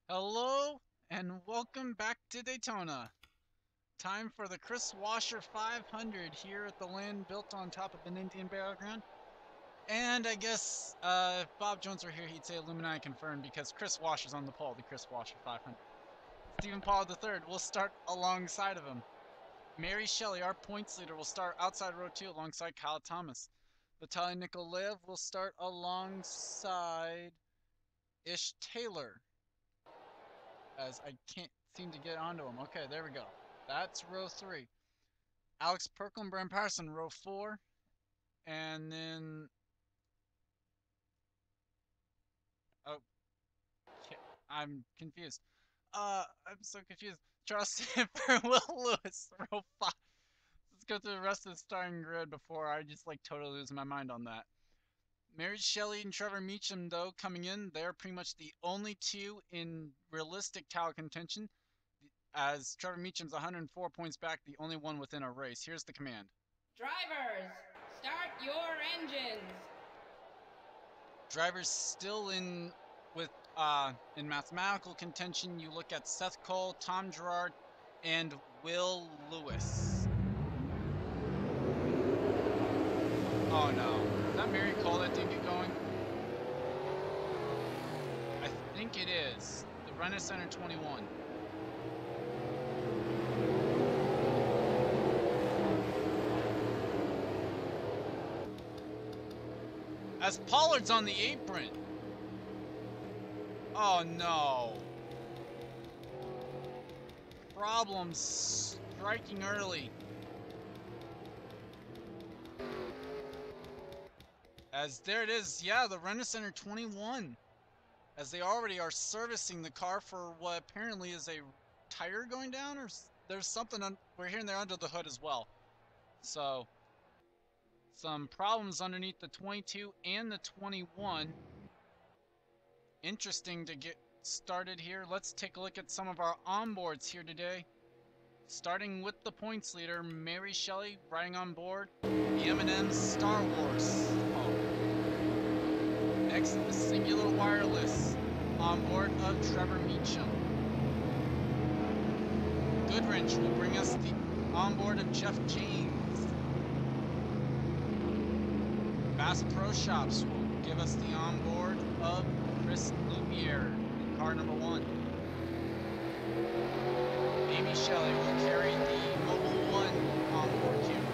Hello and welcome back to Daytona. Time for the Kris Wascher 500 here at the land built on top of an Indian burial ground. And I guess if Bob Jones were here, he'd say Illuminati confirmed because Kris Wascher's on the pole, the Kris Wascher 500. Stephen Paul III will start alongside of him. Mary Shelley, our points leader, will start outside row 2 alongside Kyle Thomas. Vitaly Nikolaev will start alongside Ish Taylor. As I can't seem to get onto him. Okay, there we go. That's row 3. Alex Perkle and Bram Patterson, row 4. And then... Oh, I'm confused. I'm so confused. Charles Stanford, Will Lewis, row 5. Let's go through the rest of the starting grid before I just totally lose my mind on that. Mary Shelley and Trevor Meacham, though, coming in, they're pretty much the only two in realistic title contention, as Trevor Meacham's 104 points back, the only one within a race. Here's the command. Drivers, start your engines. Drivers still in mathematical contention. You look at Seth Cole, Tom Gerard, and Will Lewis. Oh no. Is that Mary Cole that didn't get going? I think it is. The Renner Center 21. As Pollard's on the apron. Oh no. Problems striking early. As there it is, yeah, the Renner Center 21. As they already are servicing the car for what apparently is a tire going down, or there's something we're hearing there under the hood as well. So, some problems underneath the 22 and the 21. Interesting to get started here. Let's take a look at some of our onboards here today. Starting with the points leader, Mary Shelley, riding on board the M&M Star Wars. Next, the Singular Wireless on board of Trevor Meacham. Goodwrench will bring us the onboard of Jeff James. Bass Pro Shops will give us the onboard of Chris Lumiere in car number 1. Amy Shelley will carry the Mobile 1 onboard camera.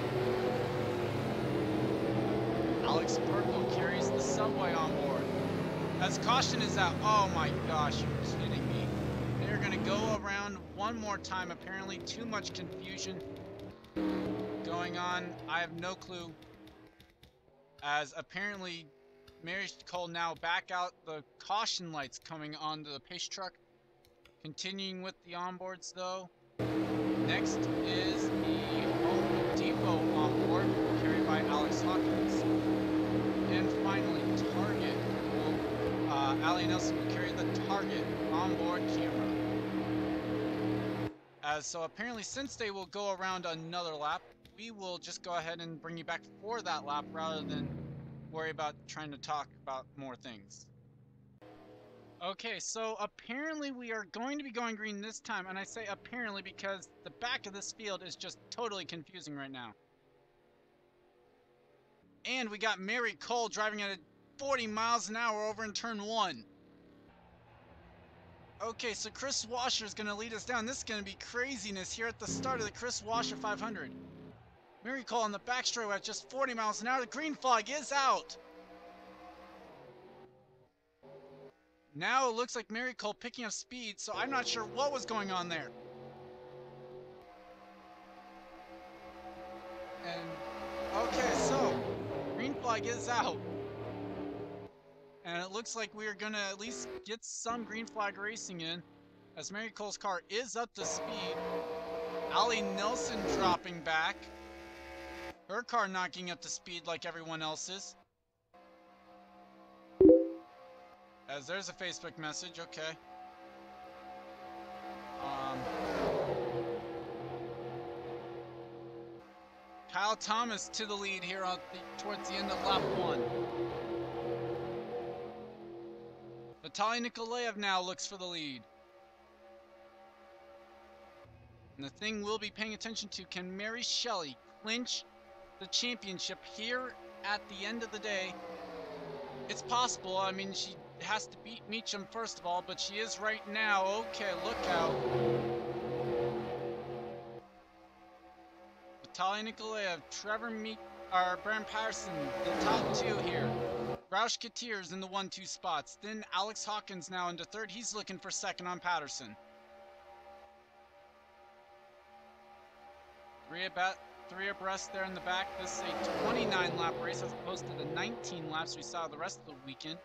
Alex Perkle carries the Subway onboard. As caution is out, oh my gosh, you're kidding me. They're going to go around one more time. Apparently too much confusion going on. I have no clue. As apparently Mary Cole now back out the caution lights coming onto the pace truck. Continuing with the onboards though. Next is the Home Depot onboard carried by Alex Hawkins. And finally Target will, Allie Nelson will carry the Target onboard camera. So apparently since they will go around another lap, we will just go ahead and bring you back for that lap rather than worry about trying to talk about more things. Okay, so apparently we are going to be going green this time, and I say apparently because the back of this field is just totally confusing right now. And we got Mary Cole driving at 40 miles an hour over in turn 1. Okay, so Kris Wascher is going to lead us down. This is going to be craziness here at the start of the Kris Wascher 500. Mary Cole on the back straightaway at just 40 miles an hour. The green flag is out. Now it looks like Mary Cole picking up speed, so I'm not sure what was going on there. And, okay, so, green flag is out. And it looks like we are going to at least get some green flag racing in, as Mary Cole's car is up to speed. Allie Nelson dropping back. Her car not getting up to speed like everyone else's. As there's a Facebook message, okay. Kyle Thomas to the lead here towards the end of lap 1. Vitaly Nikolaev now looks for the lead. And the thing we'll be paying attention to, can Mary Shelley clinch the championship here at the end of the day? It's possible. I mean, she has to beat Meacham first of all, but she is right now. Okay, look out. Natalia Nikolaev, Brian Patterson, the top two here. Roush Katir's in the 1-2 spots. Then Alex Hawkins now into third. He's looking for second on Patterson. Three abreast there in the back. This is a 29-lap race as opposed to the 19 laps we saw the rest of the weekend.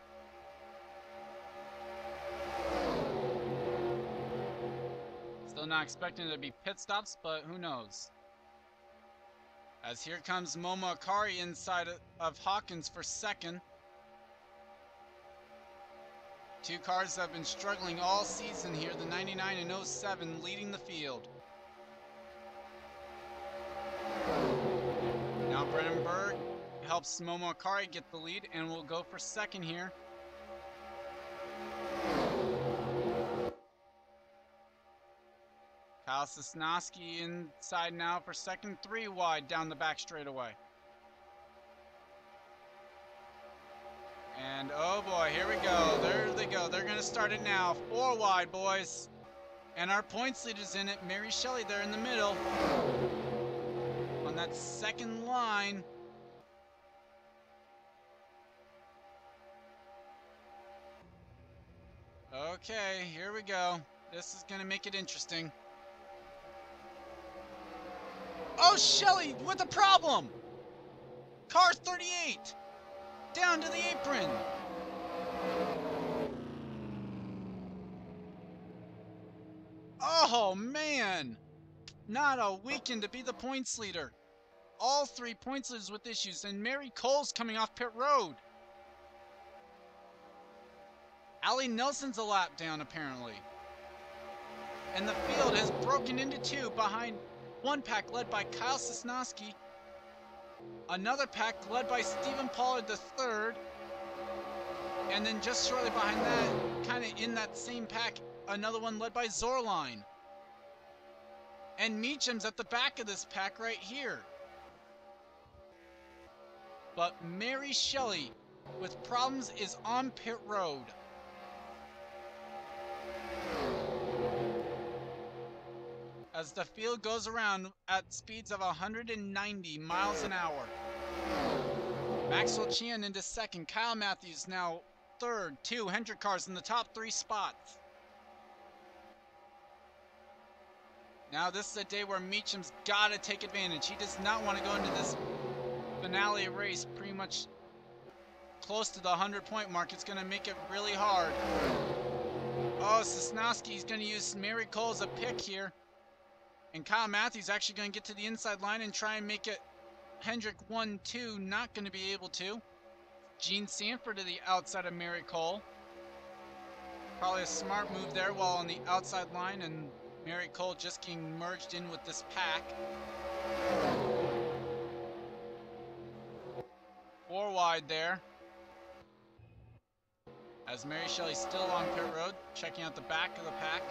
Still not expecting there to be pit stops, but who knows. As here comes Momo Akari inside of Hawkins for second. Two cars that have been struggling all season here, the 99 and 07 leading the field. Now Brennan Berg helps Momo Akari get the lead and will go for second here. Kyle Sosnowski inside now for second, 3 wide down the back straightaway. And oh boy, here we go. There they go. They're going to start it now. 4 wide, boys. And our points leader's in it. Mary Shelley there in the middle. On that second line. Okay, here we go. This is going to make it interesting. Oh, Shelley with a problem. Car 38. Down to the apron. Oh, man. Not a weekend to be the points leader. All 3 points leaders with issues, and Mary Cole's coming off pit road. Allie Nelson's a lap down, apparently. And the field has broken into 2 behind one pack led by Kyle Sosnowski. Another pack led by Stephen Pollard III. And then just shortly behind that, kind of in that same pack, another one led by Zorline. And Meacham's at the back of this pack right here. But Mary Shelley, with problems, is on pit road. As the field goes around at speeds of 190 miles an hour. Maxwell Chan into second. Kyle Matthews now third. 2 Hendrick cars in the top 3 spots. Now this is a day where Meacham's got to take advantage. He does not want to go into this finale race pretty much close to the 100-point mark. It's going to make it really hard. Oh, Sosnowski's going to use Mary Cole as a pick here. And Kyle Matthews actually going to get to the inside line and try and make it Hendrick 1-2. Not going to be able to. Gene Sanford to the outside of Mary Cole. Probably a smart move there while on the outside line, and Mary Cole just getting merged in with this pack. 4 wide there. As Mary Shelley's still on pit road, checking out the back of the pack.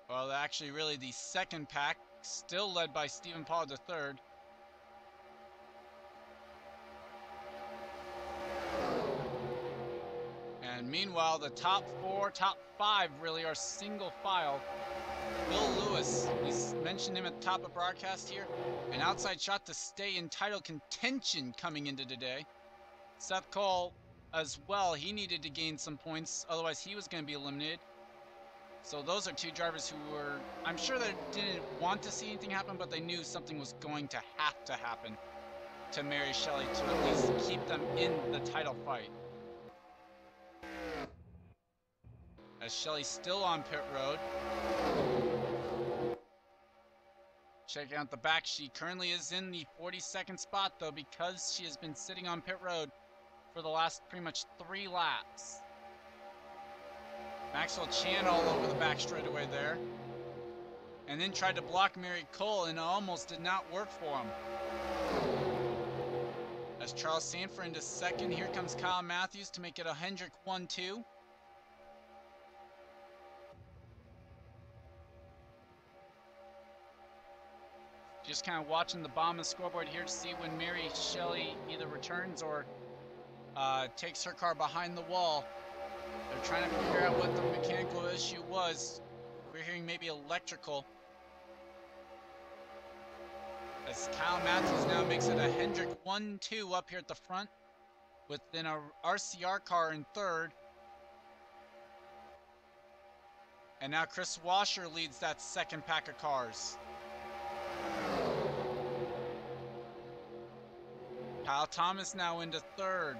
Well, actually, really the second pack, still led by Stephen Pollard III. And meanwhile, the top 4, top 5 really are single file. Will Lewis, he's mentioned him at the top of broadcast here. An outside shot to stay in title contention coming into today. Seth Cole as well, he needed to gain some points, otherwise he was going to be eliminated. So those are 2 drivers who were, I'm sure they didn't want to see anything happen, but they knew something was going to happen to Mary Shelley to at least keep them in the title fight. As Shelley's still on pit road. Checking out the back, she currently is in the 42nd spot though, because she has been sitting on pit road for the last pretty much 3 laps. Maxwell Chan all over the back straightaway there. And then tried to block Mary Cole and it almost did not work for him. As Charles Sanford into second, here comes Kyle Matthews to make it a Hendrick 1-2. Just kind of watching the bottom of the scoreboard here to see when Mary Shelley either returns or takes her car behind the wall. They're trying to figure out what the mechanical issue was. We're hearing maybe electrical. As Kyle Matthews now makes it a Hendrick 1-2 up here at the front, with then a RCR car in third. And now Kris Wascher leads that second pack of cars. Kyle Thomas now into third.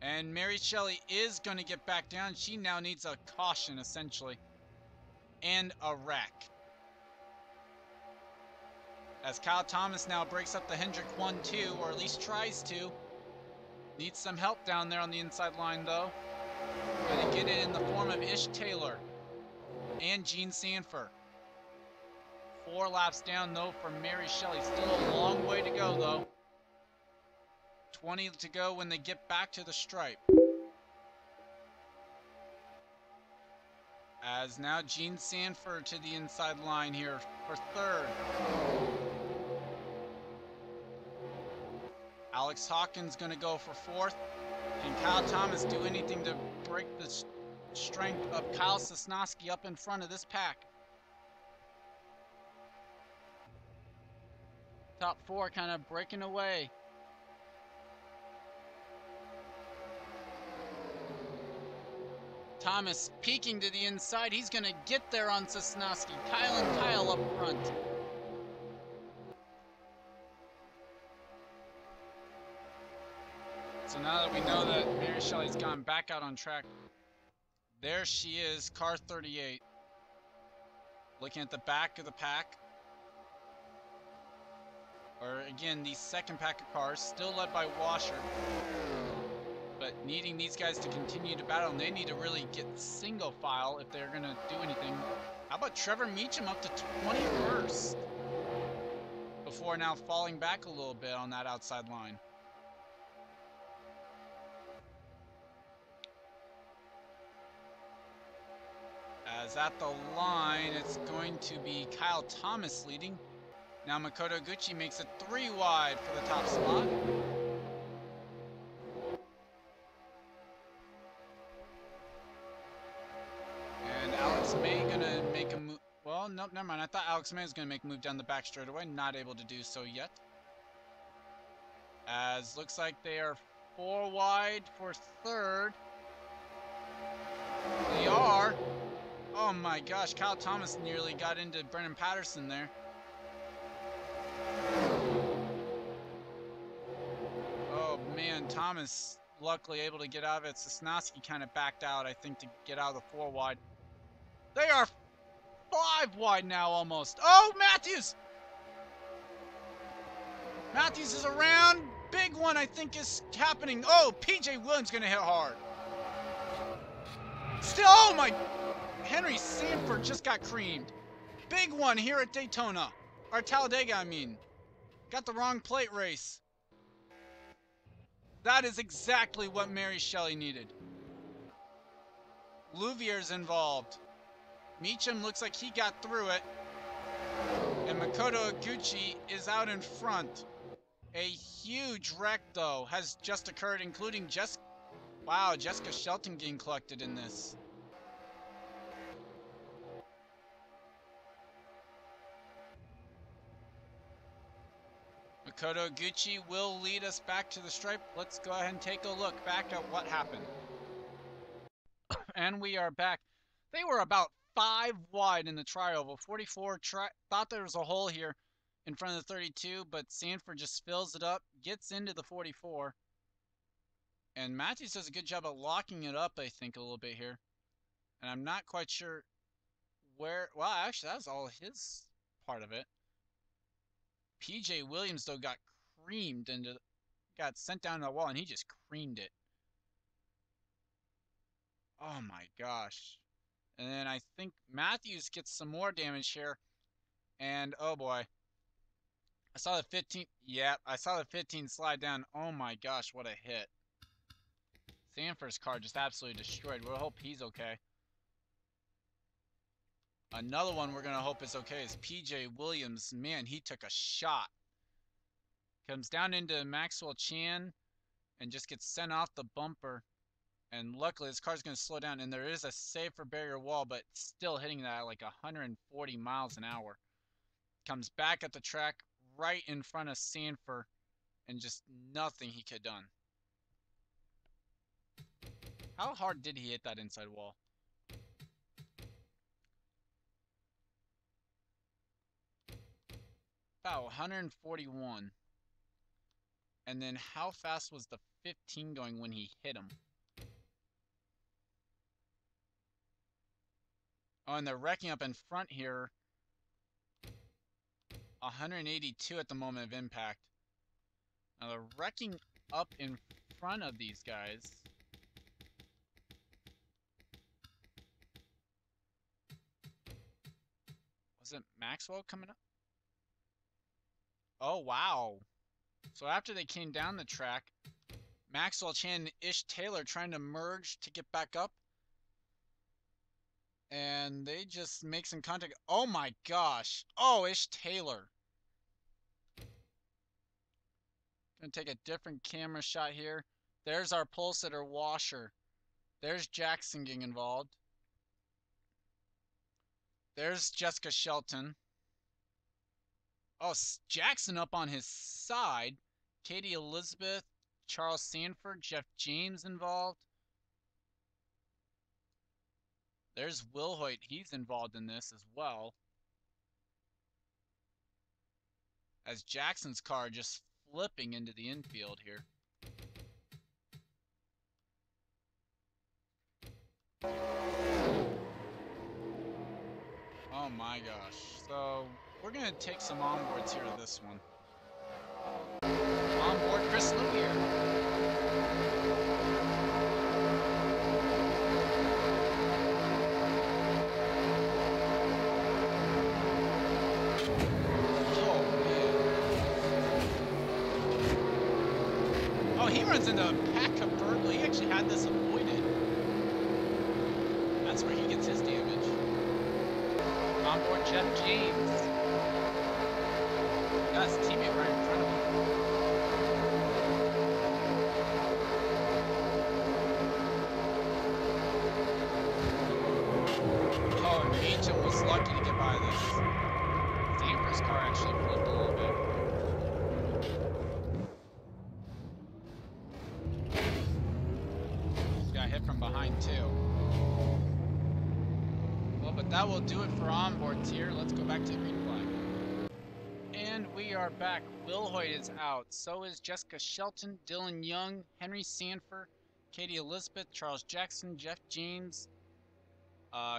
And Mary Shelley is going to get back down. She now needs a caution, essentially. And a wreck. As Kyle Thomas now breaks up the Hendrick 1-2, or at least tries to. Needs some help down there on the inside line, though. Going to get it in the form of Ish Taylor and Gene Sanford. 4 laps down, though, for Mary Shelley. Still a long way to go, though. 20 to go when they get back to the stripe. As now Gene Sanford to the inside line here for third. Alex Hawkins going to go for fourth. Can Kyle Thomas do anything to break the strength of Kyle Sosnowski up in front of this pack? Top 4 kind of breaking away. Thomas peeking to the inside. He's going to get there on Sosnowski. Kyle and Kyle up front. So now that we know that Mary Shelley's gone back out on track, there she is, car 38. Looking at the back of the pack. Or again, the second pack of cars, still led by Wascher. But needing these guys to continue to battle, and they need to really get single file if they're going to do anything. How about Trevor Meacham up to 21st? Before now falling back a little bit on that outside line. As at the line, it's going to be Kyle Thomas leading. Now Makoto Gucci makes it 3 wide for the top spot. And Alex May gonna make a move. Well, nope, never mind. I thought Alex May was gonna make a move down the back straightaway. Not able to do so yet. As looks like they are 4 wide for third. They are. Oh my gosh, Kyle Thomas nearly got into Brennan Patterson there. Oh man, Thomas luckily able to get out of it. Sosnowski kind of backed out, I think, to get out of the 4 wide. They are 5 wide now almost. Oh, Matthews! Matthews is around. Big one, I think, is happening. Oh, PJ Williams going to hit hard. Still, oh my... Henry Sanford just got creamed. Big one here at Daytona. Or Talladega, I mean. Got the wrong plate race. That is exactly what Mary Shelley needed. Louvier's involved. Meacham looks like he got through it. And Makoto Iguchi is out in front. A huge wreck, though, has just occurred, including Jessica Shelton getting collected in this. Makoto Iguchi will lead us back to the stripe. Let's go ahead and take a look back at what happened. And we are back. They were about 5 wide in the trioval. 44 thought there was a hole here in front of the 32, but Sanford just fills it up, gets into the 44. And Matthews does a good job of locking it up, I think, a little bit here. And I'm not quite sure where... Well, actually, that was all his part of it. PJ Williams, though, got creamed and got sent down to the wall, and he just creamed it. Oh, my gosh. And then I think Matthews gets some more damage here. And, oh, boy. I saw the 15... Yep, I saw the 15 slide down. Oh, my gosh, what a hit. Sanford's car just absolutely destroyed. We'll hope he's okay. Another one we're going to hope is okay is PJ Williams. Man, he took a shot. Comes down into Maxwell Chan and just gets sent off the bumper. And luckily, this car's going to slow down. And there is a safer barrier wall, but still hitting that at like 140 miles an hour. Comes back at the track right in front of Sanford. And just nothing he could have done. How hard did he hit that inside wall? About 141. And then how fast was the 15 going when he hit him? Oh, and they're wrecking up in front here. 182 at the moment of impact. Now they're wrecking up in front of these guys. Was it Maxwell coming up? Oh, wow. So after they came down the track, Maxwell Chan and Ish Taylor trying to merge to get back up. And they just make some contact. Oh my gosh. Oh, Ish Taylor. Gonna take a different camera shot here. There's our pole sitter, Wascher. There's Jackson getting involved. There's Jessica Shelton. Oh, Jackson up on his side. Katie Elizabeth, Charles Sanford, Jeff James involved. There's Will Hoyt. He's involved in this as well. As Jackson's car just flipping into the infield here. Oh my gosh. So we're going to take some onboards here to this one. Onboard Kris Louvier. He runs into a pack of Berkeley. He actually had this avoided. That's where he gets his damage. Onboard Jeff James. Got his teammate right in front of him. Oh, and Meacham was lucky to get by this. Sanford's car actually flipped a little bit. Hit from behind too. Well, but that will do it for onboards here. Let's go back to the green flag. And we are back. Will Hoyt is out. So is Jessica Shelton, Dylan Young, Henry Sanford, Katie Elizabeth, Charles Jackson, Jeff James,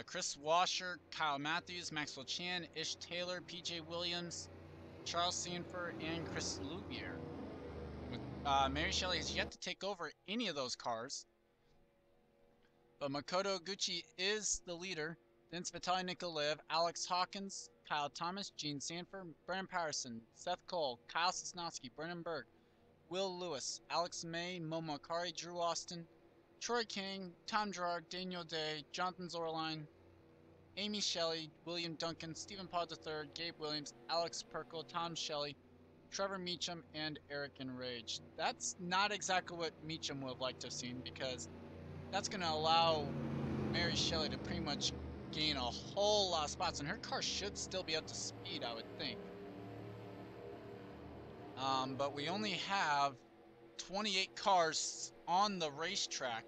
Chris Wascher, Kyle Matthews, Maxwell Chan, Ish Taylor, PJ Williams, Charles Sanford, and Kris Louvier. Mary Shelley has yet to take over any of those cars. But Makoto Oguchi is the leader. Then Vitaly Nikolaev, Alex Hawkins, Kyle Thomas, Gene Sanford, Brennan Patterson, Seth Cole, Kyle Sosnowski, Brennan Berg, Will Lewis, Alex May, Mo Makari, Drew Austin, Troy King, Tom Gerard, Daniel Day, Jonathan Zorline, Amy Shelley, William Duncan, Stephen Pod III, Gabe Williams, Alex Perkle, Tom Shelley, Trevor Meacham, and Eric Enraged. That's not exactly what Meacham would have liked to have seen, because that's going to allow Mary Shelley to pretty much gain a whole lot of spots, and her car should still be up to speed, I would think. But we only have 28 cars on the racetrack,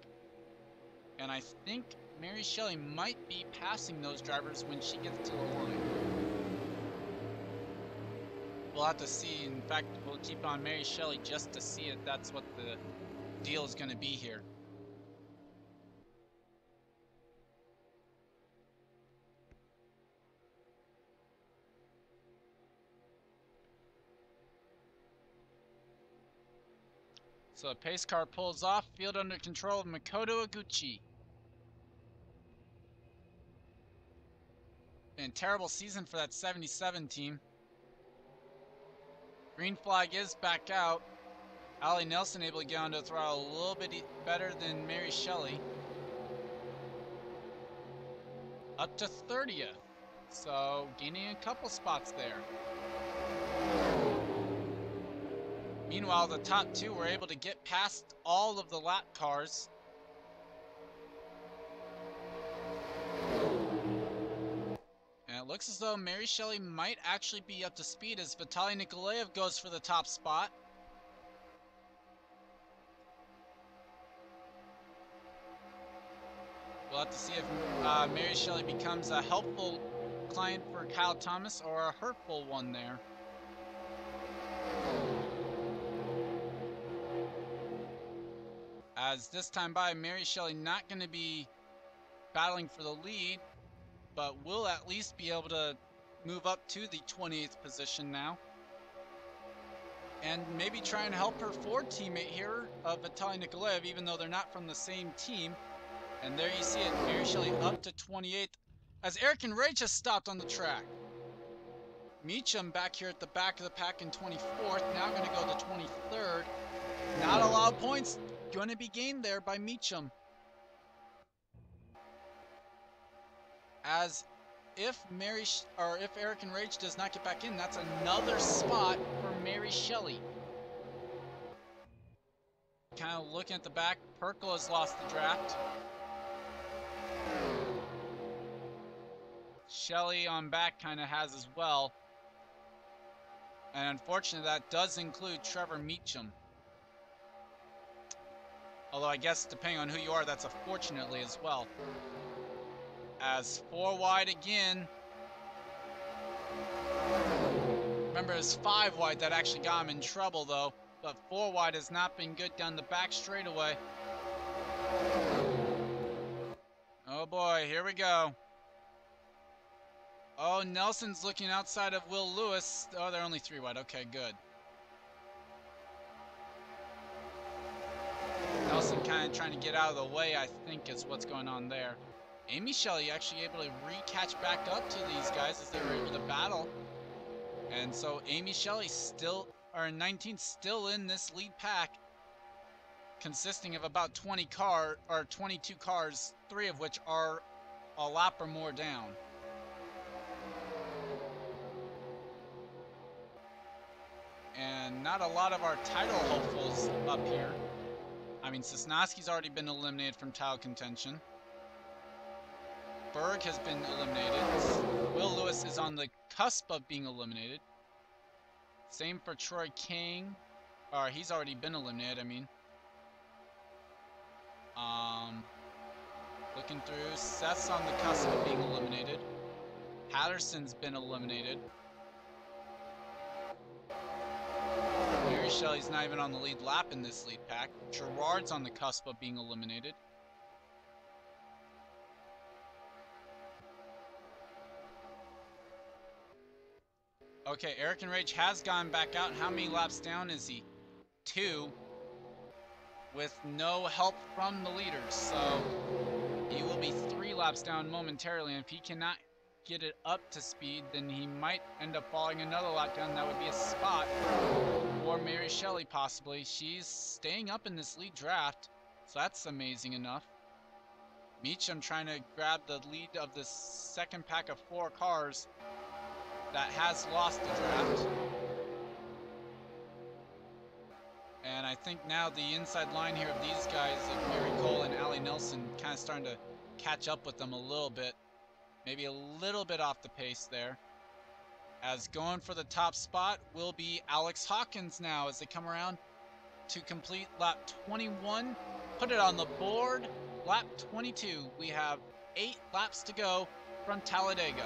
and I think Mary Shelley might be passing those drivers when she gets to the line. We'll have to see. In fact, we'll keep on Mary Shelley just to see if that's what the deal is going to be here. So the pace car pulls off, field under control of Makoto Oguchi. And terrible season for that 77 team. Green flag is back out. Allie Nelson able to get onto the throttle a little bit better than Mary Shelley. Up to 30th. So gaining a couple spots there. Meanwhile, the top two were able to get past all of the lap cars. And it looks as though Mary Shelley might actually be up to speed as Vitaly Nikolaev goes for the top spot. We'll have to see if Mary Shelley becomes a helpful client for Kyle Thomas or a hurtful one there. As this time by, Mary Shelley not going to be battling for the lead, but will at least be able to move up to the 28th position now. And maybe try and help her Ford teammate here, Vitaly Nikolaev, even though they're not from the same team. And there you see it, Mary Shelley up to 28th, as Eric and Rach has stopped on the track. Meacham back here at the back of the pack in 24th, now going to go to 23rd. Not a lot of points going to be gained there by Meacham. As if Eric and Rach does not get back in, that's another spot for Mary Shelley. Kind of looking at the back, Perkle has lost the draft. Shelley on back kind of has as well. And unfortunately, that does include Trevor Meacham. Although I guess depending on who you are, that's a fortunately as well. As 4 wide again. Remember, it's 5 wide that actually got him in trouble though. But 4 wide has not been good down the back straightaway. Oh boy, here we go. Oh, Nelson's looking outside of Will Lewis. Oh, they're only 3 wide. Okay, good. Nelson kind of trying to get out of the way, I think, is what's going on there. Amy Shelley actually able to re-catch back up to these guys as they were able to battle. And so Amy Shelley still, or 19th, still in this lead pack, consisting of about 22 cars, 3 of which are a lap or more down. And not a lot of our title hopefuls up here. I mean, Sosnowski's already been eliminated from title contention. Berg has been eliminated. Will Lewis is on the cusp of being eliminated. Same for Troy King. Or he's already been eliminated, I mean. Looking through, Seth's on the cusp of being eliminated. Patterson's been eliminated. Mary Shelley's not even on the lead lap in this lead pack. Gerard's on the cusp of being eliminated. Okay, Eric and Rage has gone back out. How many laps down is he? 2. With no help from the leaders. So he will be 3 laps down momentarily. And if he cannot get it up to speed, then he might end up falling another lap down. That would be a spot for Mary Shelley possibly. She's staying up in this lead draft, so that's amazing enough. Meacham trying to grab the lead of the second pack of 4 cars that has lost the draft. And I think now the inside line here of these guys, of Mary Cole and Allie Nelson, kind of starting to catch up with them a little bit. Maybe a little bit off the pace there. As going for the top spot will be Alex Hawkins now as they come around to complete lap 21. Put it on the board. Lap 22. We have 8 laps to go from Talladega.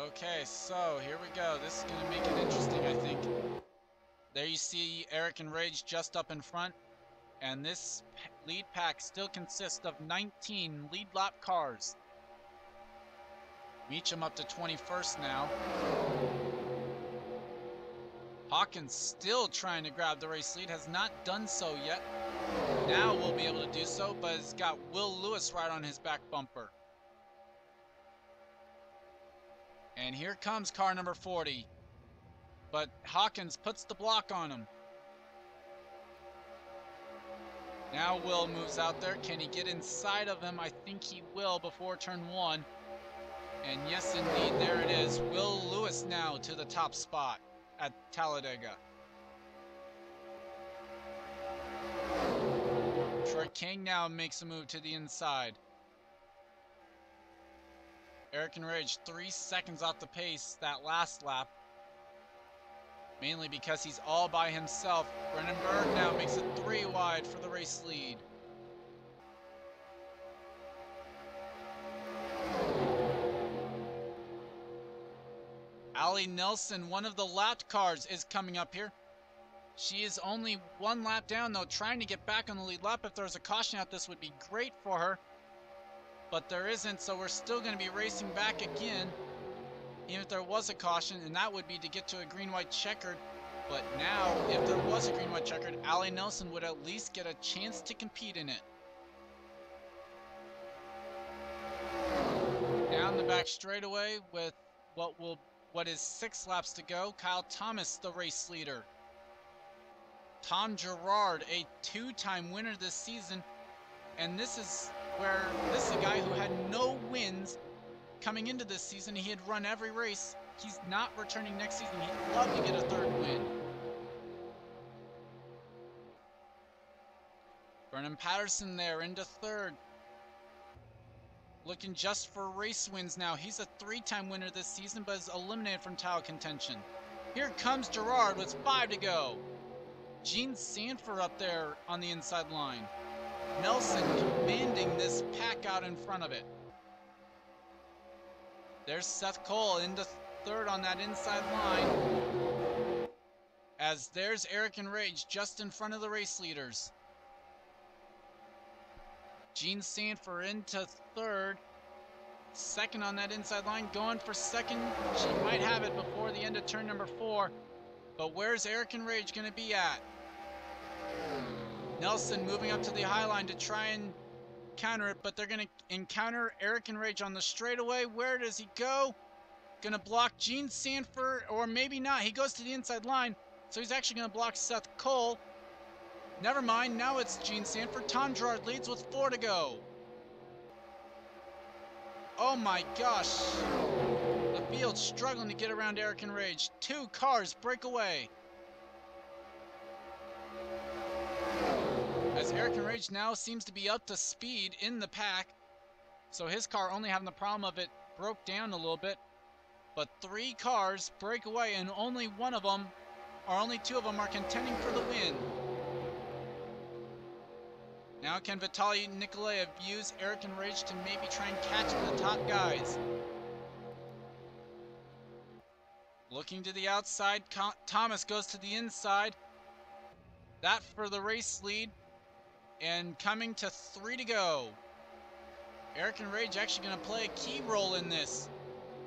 Okay, so here we go. This is going to make it interesting, I think. There you see Eric and Rage just up in front. And this lead pack still consists of 19 lead lap cars. Meacham up to 21st now. Hawkins still trying to grab the race lead, has not done so yet. Now we'll be able to do so, but has got Will Lewis right on his back bumper. And here comes car number 40. But Hawkins puts the block on him. Now Will moves out there. Can he get inside of him? I think he will before turn 1. And yes, indeed, there it is. Will Lewis now to the top spot at Talladega. Troy King now makes a move to the inside. Eric Enrage 3 seconds off the pace that last lap. Mainly because he's all by himself. Brennan Berg now makes it 3 wide for the race lead. Allie Nelson, one of the lapped cars, is coming up here. She is only 1 lap down, though, trying to get back on the lead lap. If there was a caution out, this would be great for her. But there isn't, so we're still going to be racing back again. Even if there was a caution, and that would be to get to a green-white checkered. But now, if there was a green-white checkered, Allie Nelson would at least get a chance to compete in it. Down the back straightaway with what is 6 laps to go. Kyle Thomas, the race leader. Tom Gerard, a 2-time winner this season. And this is a guy who had no wins coming into this season. He had run every race. He's not returning next season. He'd love to get a 3rd win. Brennan Patterson there into 3rd. Looking just for race wins now. He's a 3-time winner this season, but is eliminated from title contention. Here comes Gerard with 5 to go. Gene Sanford up there on the inside line. Nelson commanding this pack out in front of it. There's Seth Cole into 3rd on that inside line. As there's Eric Enrage just in front of the race leaders. Gene Sanford into 3rd. 2nd on that inside line, going for 2nd. She might have it before the end of turn number 4. But where's Eric Enrage going to be at? Nelson moving up to the high line to try and counter it, but they're going to encounter Eric Enrage on the straightaway. Where does he go? Going to block Gene Sanford, or maybe not. He goes to the inside line, so he's actually going to block Seth Cole. Never mind, now it's Gene Sanford. Tom Gerard leads with 4 to go. Oh my gosh. The field's struggling to get around Eric Enrage. 2 cars break away. As Eric Enrage now seems to be up to speed in the pack. So his car only having the problem of it broke down a little bit. But 3 cars break away, and only 2 of them are contending for the win. Now can Vitaly Nikolaev use Eric Enrage to maybe try and catch the top guys? Looking to the outside, Thomas goes to the inside. That for the race lead. And coming to 3 to go. Eric Enrage actually going to play a key role in this.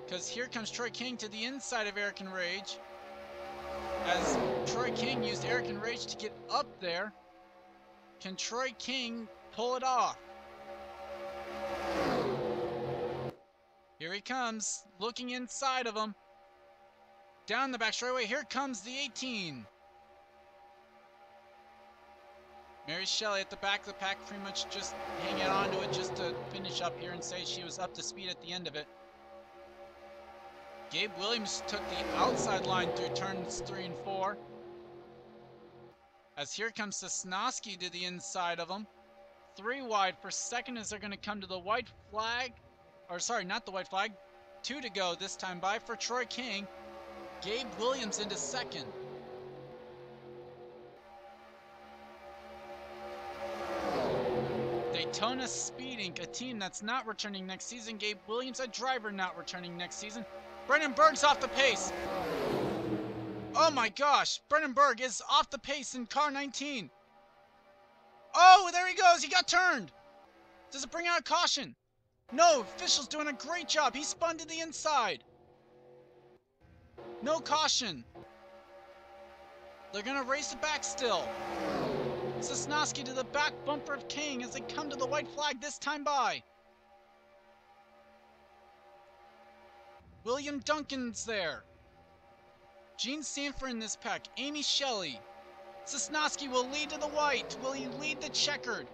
Because here comes Troy King to the inside of Eric Enrage. As Troy King used Eric Enrage to get up there. Can Troy King pull it off? Here he comes, looking inside of him. Down the back straightaway, here comes the 18. Mary Shelley at the back of the pack, pretty much just hanging on to it just to finish up here and say she was up to speed at the end of it. Gabe Williams took the outside line through turns 3 and 4. As here comes Sosnowski to the inside of him. 3 wide for 2nd as they're going to come to the white flag. Or sorry, not the white flag. 2 to go this time by for Troy King. Gabe Williams into 2nd. Daytona Speed Inc., a team that's not returning next season. Gabe Williams, a driver not returning next season. Brennan Berg's off the pace. Oh my gosh, Brennan Berg is off the pace in car 19. Oh, there he goes. He got turned. Does it bring out a caution? No, official's doing a great job. He spun to the inside. No caution. They're going to race it back still. Sosnowski to the back bumper of King as they come to the white flag this time by. William Duncan's there. Gene Sanford in this pack. Amy Shelley. Sosnowski will lead to the white. Will he lead the checkered?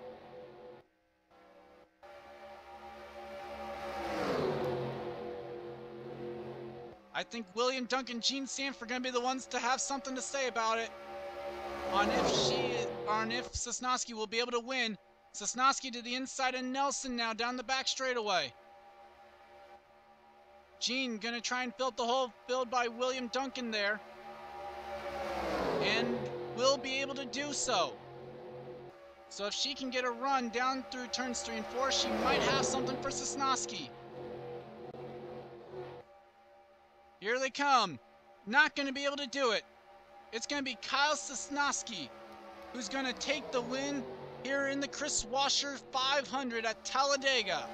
I think William Duncan, Gene Sanford are going to be the ones to have something to say about it. On if Sosnowski will be able to win. Sosnowski to the inside of Nelson now, down the back straightaway. Gene going to try and fill up the hole filled by William Duncan there. And will be able to do so. So if she can get a run down through turns 3 and 4, she might have something for Sosnowski. Here they come. Not going to be able to do it. It's going to be Kyle Sosnowski who's going to take the win here in the Kris Wascher 500 at Talladega.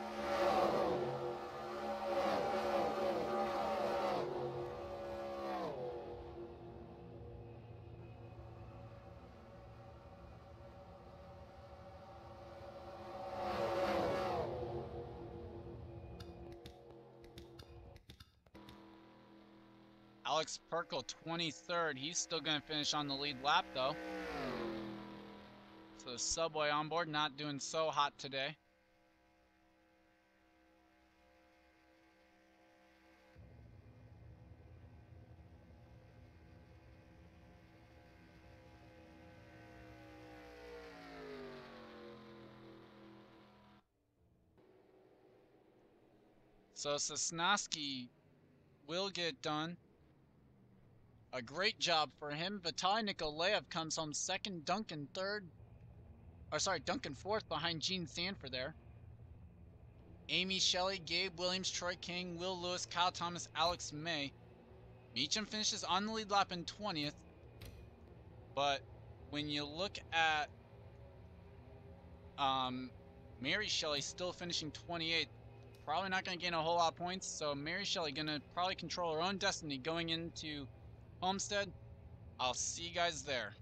Alex Perkle, 23rd. He's still going to finish on the lead lap, though. So the Subway on board not doing so hot today. So Sosnowski will get done. A great job for him. Vitaly Nikolaev comes home second, Duncan third. Duncan fourth behind Gene Sanford there. Amy Shelley, Gabe Williams, Troy King, Will Lewis, Kyle Thomas, Alex May. Meacham finishes on the lead lap in 20th. But when you look at Mary Shelley still finishing 28th, probably not going to gain a whole lot of points. So Mary Shelley going to probably control her own destiny going into Homestead. I'll see you guys there.